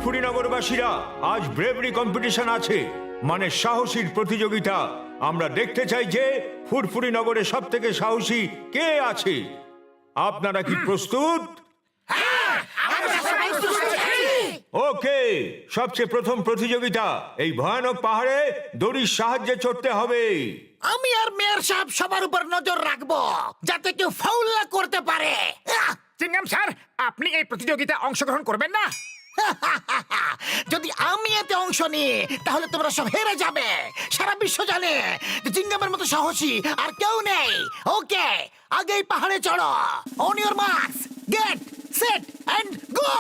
ফুরফুরি নগরবাসীরা, আজ ব্রেভরি কম্পিটিশন আছে, মানে সাহসীর প্রতিযোগিতা। আমরা দেখতে চাই যে ফুরফুরি নগরে সব থেকে সাহসী কে আছে। আপনারা কি প্রস্তুত? ওকে, সবচেয়ে প্রথম প্রতিযোগিতা, এই ভয়ানক পাহাড়ে দড়ির সাহায্যে চড়তে হবে। আমি আর মেয়র সাহেব সবার উপর নজর রাখবো যাতে কেউ ফাউল না করতে পারে। চিংগাম স্যার, আপনি এই প্রতিযোগিতায় অংশগ্রহণ করবেন না? যদি আমি এতে অংশ নিই তাহলে তোমরা সব হেরে যাবে। সারা বিশ্ব জানে যে চিংগামের মতো সাহসী আর কেউ নেই। ওকে, আগেই পাহাড়ে চড়ো। On your marks, get set and go.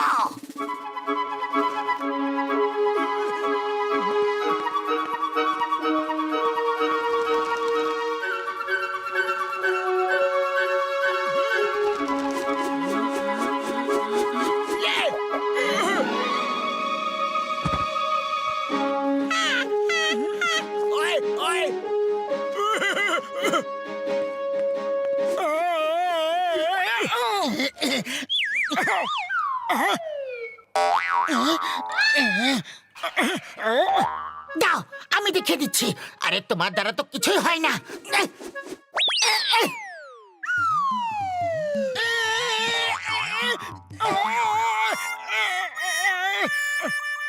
দাও, আমি দেখিয়ে দিচ্ছি। আরে তোমার দ্বারা তো কিছুই হয় না।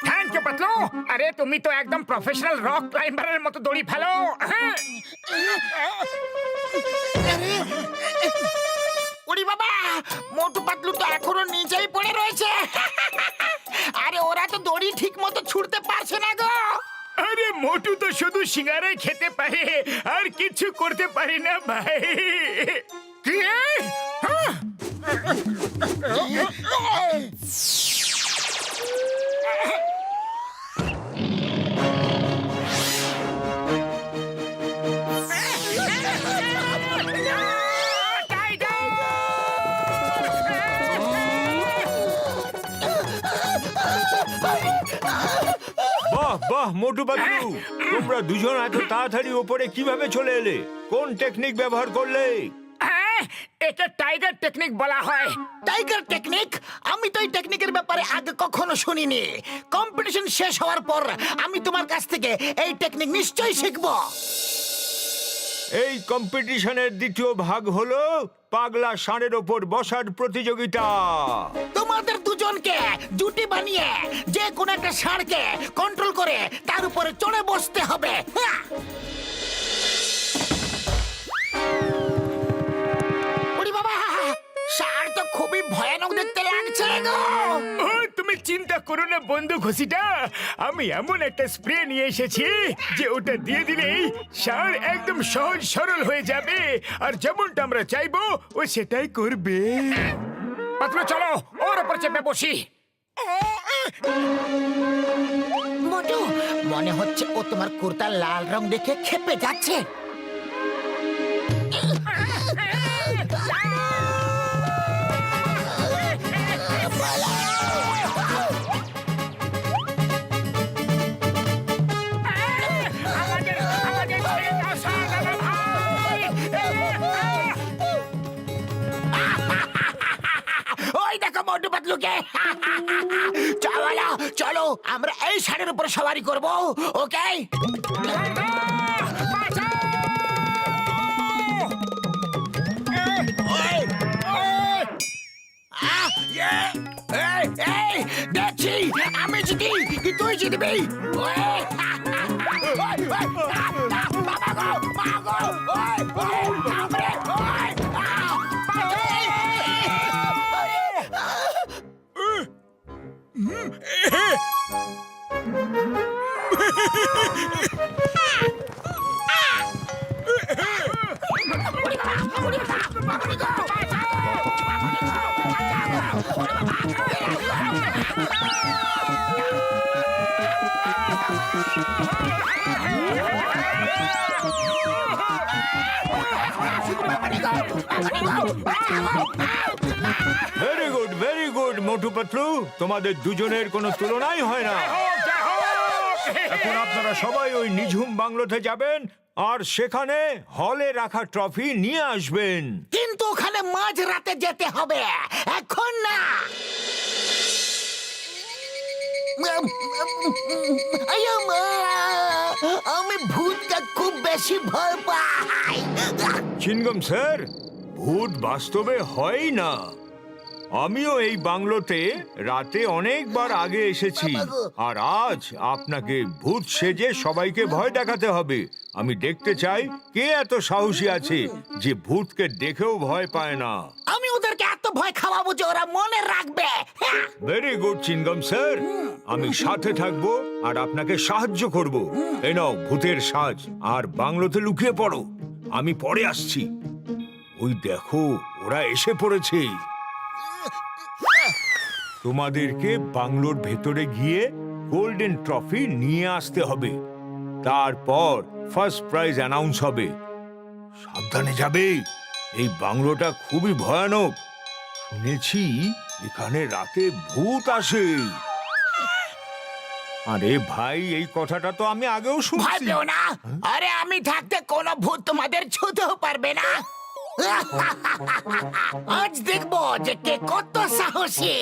Thank you Patlu. আরে তুমি তো একদম প্রফেশনাল রক ক্লাইম্বারের মতো দড়ি ফেলো। ওরে বাবা, মোটু পাতলু তো এখনো নিচেই পড়ে রয়েছে। আরে ওরা তো দড়ি ঠিক মতো ছুটতে পারছে না গো। আরে মোটু তো শুধু সিঙ্গারাই খেতে পারে, আর কিছু করতে পারি না ভাই। কি? বাহ বাহ মোটু পাতলু, তোমরা দুজন এত তাড়াতাড়ি ওপরে কিভাবে চলে এলে? কোন টেকনিক ব্যবহার করলে? এটা টাইগার টেকনিক বলা হয়। Tiger technique? আমি তো এই টেকনিকের ব্যাপারে আগে কখনো শুনিনি। কম্পিটিশন শেষ হওয়ার পর আমি তোমার কাছ থেকে এই টেকনিক নিশ্চয়ই শিখবো। এই কম্পিটিশনের দ্বিতীয় ভাগ হলো পাগলা ষাঁড়ের ওপর বসার প্রতিযোগিতা। তোমাদের দুজনকে জুটি বানিয়ে যে কোনো একটা ষাঁড়কে কন্ট্রোল করে তার উপরে চড়ে বসতে হবে। হ্যাঁ। ওরে বাবা, ষাঁড় তো খুবই ভয়ানক দেখতে লাগছে গো। ও, তুমি চিন্তা করো না বন্ধু ঘষিটা, আমি এমন একটা স্প্রে নিয়ে এসেছি যে ওটা দিয়ে দিলেই ষাঁড় একদম সহজ সরল হয়ে যাবে, আর যেমনটা আমরা চাইবো ও সেটাই করবে। পাতলু চলো ওর উপর চেপে বসি। মোটু, মনে হচ্ছে ও তোমার কুর্তার লাল রং দেখে খেপে যাচ্ছে। ওই দেখো মোটু পাতলুকে। চলো চলো, আমরা এই ষাঁড়ের উপর সওয়ারি করবো। ওকে, দেখছি আমি জিতি কি তুই জিতবি। Very good, very good Motu Patlu, তোমাদের দুজনের কোনো তুলনাই হয় না। এখন আপনারা সবাই ওই নিঝুম বাংলোতে যাবেন আর সেখানে হলে রাখা ট্রফি নিয়ে আসবেন। কিন্তু ওখানে মাঝ রাতে যেতে হবে, এখন না। আয়া মা, আমি ভূতকে খুব বেশি ভয় পাই। চিনগম স্যার, ভূত বাস্তবে হয় না। আমিও এই বাংলোতে রাতে অনেকবার আগে এসেছি, আর আজ আপনাকে ভূত সেজে সবাইকে ভয় দেখাতে হবে। আমি দেখতে চাই কে এত সাহসী আছে যে ভূতকে দেখেও ভয় পায় না। আমি ওদেরকে এত ভয় খাওয়াবো যে ওরা মনে রাখবে। ভেরি গুড চিনগম স্যার, আমি সাথে থাকবো আর আপনাকে সাহায্য করব। এই নাও ভূতের সাজ, আর বাংলোতে লুকিয়ে পড়ো। আমি পরে আসছি। ওই দেখো, ওরা এসে পড়েছে। তোমাদেরকে বাংলোর ভেতরে গিয়ে গোল্ডেন ট্রফি নিয়ে আসতে হবে। তারপর ফার্স্ট প্রাইজ অ্যানাউন্স হবে। সাবধানে যাবে, এই বাংলোটা খুবই ভয়ানক। শুনেছি এখানে রাতে ভূত আসে। আরে ভাই, এই কথাটা তো আমি আগেও ভয় শুনছি। পেও না, আরে আমি থাকতে কোনো ভূত তোমাদের ছুতেও পারবে না। আজ দেখবো যে কে কত সাহসী।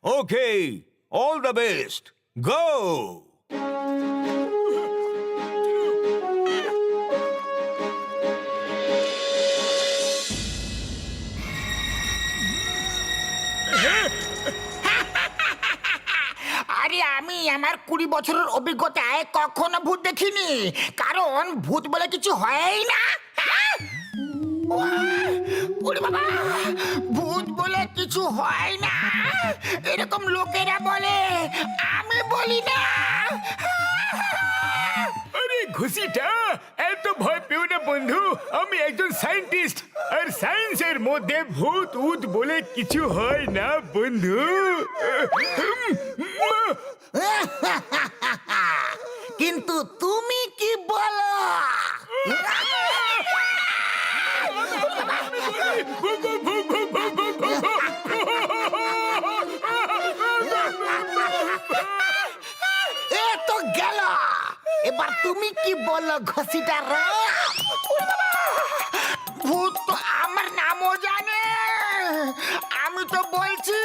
ওকে, অল দ্য বেস্ট, গো। আরে আমি আমার 20 বছরের অভিজ্ঞতায় কখনো ভূত দেখিনি, কারণ ভূত বলে কিছু হয়ই না। ওরে বাবা, ভূত বলে কিছু হয় না এরকম লোকেরা বলে, আমি বলি না। আরে ঘুষিটা, এত ভয় পেও না বন্ধু। আমি একজন সায়েন্টিস্ট, আর সায়েন্সের মধ্যে ভূত উত বলে কিছু হয় না বন্ধু। কিন্তু তুমি কি বলো? এ তো গেল, এবার তুমি কি বলো ঘষিটা? ভূত তো আমার নামও জানে। আমি তো বলছি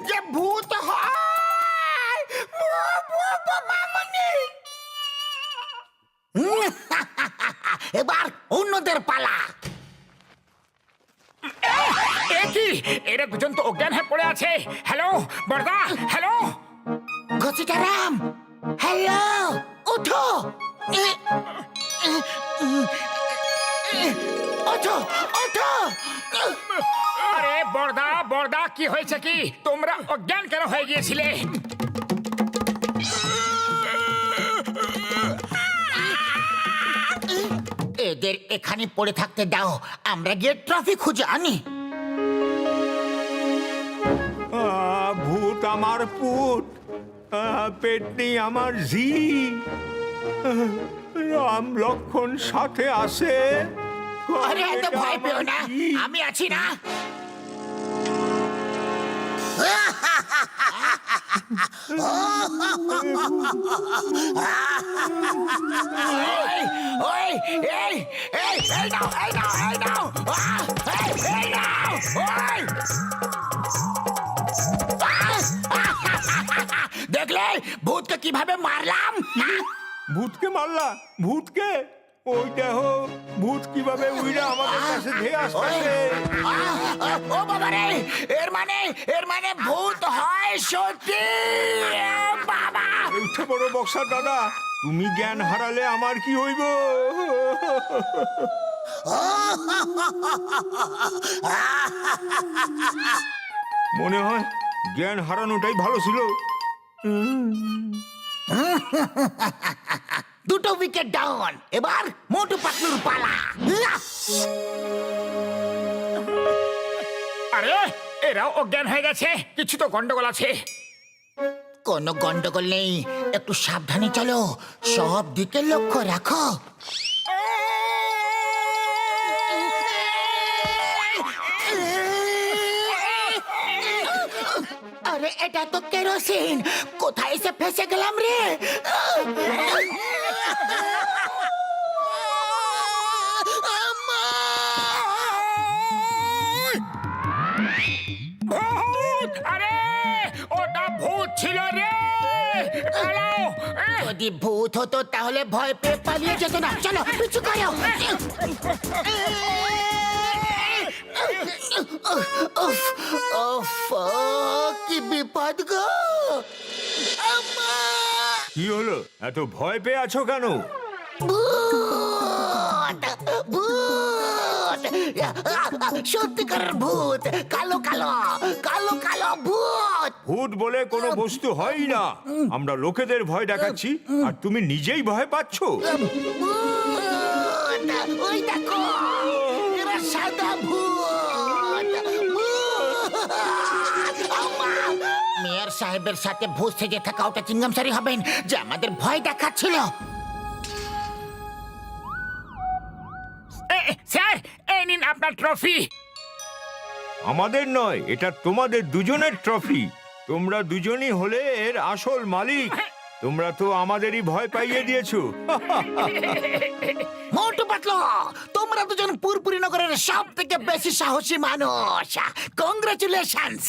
যে ভূত হয়। মামনি। এবার অন্যদের পালা। এ কি, এরা দুজন তো অজ্ঞান হয়ে পড়ে আছে। হ্যালো বড়দা, হ্যালো। ঘসিটারাম, হ্যালো, ওঠো। ওঠো, ওঠো। আরে বড়দা, বড়দা, কি হয়েছে কি? তোমরা অজ্ঞান কেন হয়ে গিয়েছিলে? এদের এখানে পড়ে থাকতে দাও, আমরা গিয়ে ট্রফি খুঁজে আনি। ভূত আমার পুত, পেটনি আমার ঝি। রাম লক্ষণ সাথে আসে। আরে এত ভয় পেও না, আমি আছি না। ওই, এই, এই, এই নাও, এই নাও, এই নাও। এই নাও, ওই। দেখলে ভূতকে কিভাবে মারলাম? ভূতকে মারলা? ভূতকে? ওই দেখো, ভূত কিভাবে উইরা আমাদের কাছে ধেয়ে আসছে। ও বাবা রে, এর মানে ভূত হয় সত্যি। বাবা, উঠে বড় বক্সার দাদা, তুমি জ্ঞান হারালে আমার কি হইব? মনে হয় জ্ঞান হারানোটাই ভালো ছিল। দুটো উইকেট ডাউন, এবার মোটু পাতলুর পালা। আরে এরাও অজ্ঞান হয়ে গেছে, কিছু তো গন্ডগোল আছে। কোনো গন্ডগোল নেই, একটু সাবধানে চলো, সব দিকে লক্ষ্য রাখো। আরে এটা তো কেরোসিন, কোথায় এসে ফেসে গেলাম রে? ভূত! আরে যদি ভূত হতো তাহলে ভয় পেয়ে পালিয়ে যেত না। চলো পিছু করো। উফ, উফ, কি বিপদ গো! আম্মা! কি হলো, এত ভয় পেয়ে আছো কেন? ভূত! ভূত! সত্যিকারের ভূত! কালো কালো কালো কালো ভূত! ভূত বলে কোনো বস্তু হয়ই না। আমরা লোকেদের ভয় দেখাচ্ছি আর তুমি নিজেই ভয় পাচ্ছ। ভূত! ওই দেখো, এরা সাদা ভূত! ভূত! আম্মা! মেয়র সাহেবের সাথে ভূত সেজে থাকা ওটা চিংগাম সারি হবেন যে আমাদের ভয় দেখাচ্ছিল। স্যার, এই নিন আপনার ট্রফি। আমাদের নয়, এটা তোমাদের দুজনের ট্রফি। তোমরা দুজনই হলে এর আসল মালিক। তোমরা তো আমাদেরই ভয় পাইয়ে দিয়েছো। মোটু পাতলু, তোমরা দুজন পুরপুরি নগরের সব থেকে বেশি সাহসী মানুষ। কংগ্রেচুলেশনস।